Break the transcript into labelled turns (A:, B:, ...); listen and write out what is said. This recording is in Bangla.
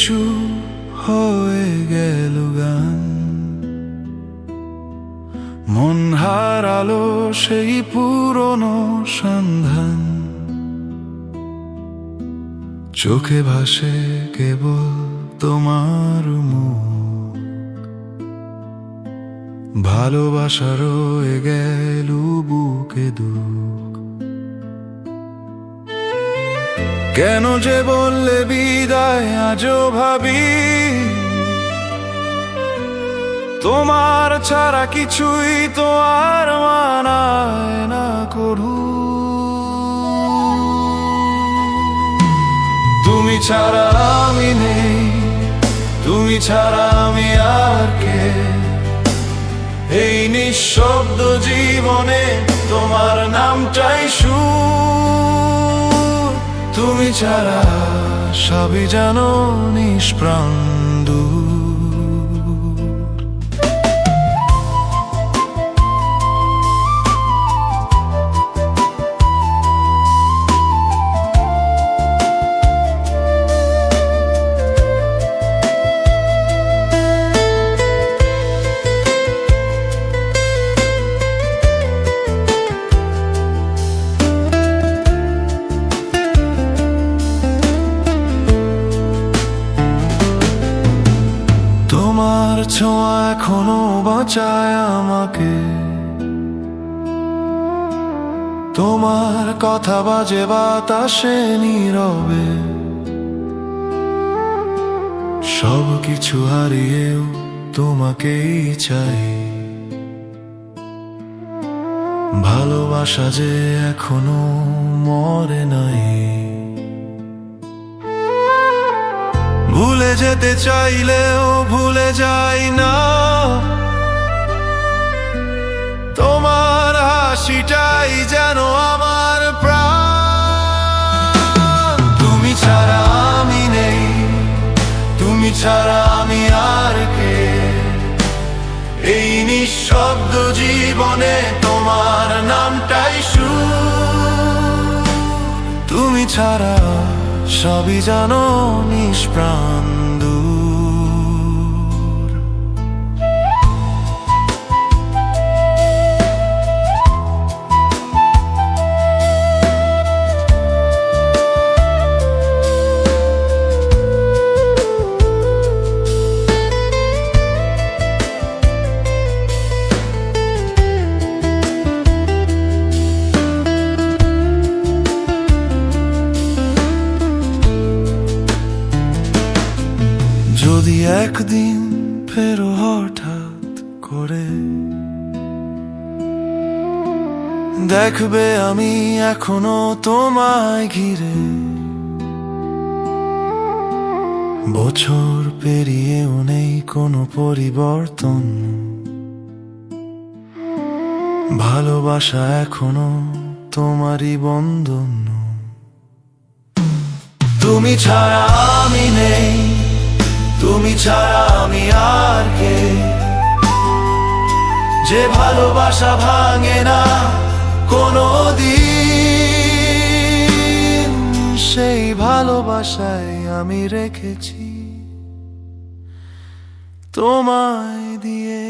A: চুপ হয়ে গেল গান, মন হারালো সেই পুরনো সন্ধান। চোখে ভাসে কেবল তোমার মুখ, ভালোবাসা রয়ে গেল বুকে দুঃখ। কেন যে বললে বিদায়, আজও ভাবি তোমার ছাড়া কিছুই তো আর মানায় না করু। তুমি ছাড়া আমি নেই, তুমি ছাড়া আমি আর কে? এই নিঃশব্দ জীবনে তোমার নামটাই সুর। তুমি ছাড়া সবই জানো নিষ্প্রাণ দূর। তোমার ছোঁয়া এখনো বাঁচায় আমাকে, তোমার কথা বাজে বাতাসে নীরবে। সব কিছু হারিয়েও তোমাকেই চাই, ভালোবাসা যে এখনো মরে নাই। ভুলে যেতে চাইলেও ভুলে যাই না, তোমার হাসিটাই যেন আমার প্রাণ। তুমি ছাড়া আমি নেই, তুমি ছাড়া আমি আর কে? এই নিঃশব্দ জীবনে তোমার নামটাই সুর। তুমি ছাড়া সবই জানো নিষ্প্রাণ দূর। যদি একদিন ফেরো হঠাৎ করে, দেখবে আমি এখনো তোমায় ঘিরে। বছর পেরিয়েও নেই কোনো পরিবর্তন, ভালোবাসা এখনো তোমারই বন্ধন। তুমি ছাড়া আমি নেই, তুমি ছাড়া আমি আর কে? যে ভালোবাসা ভাঙে না কোনো দিন, সেই ভালোবাসায় আমি রেখেছি তোমায় দিয়ে।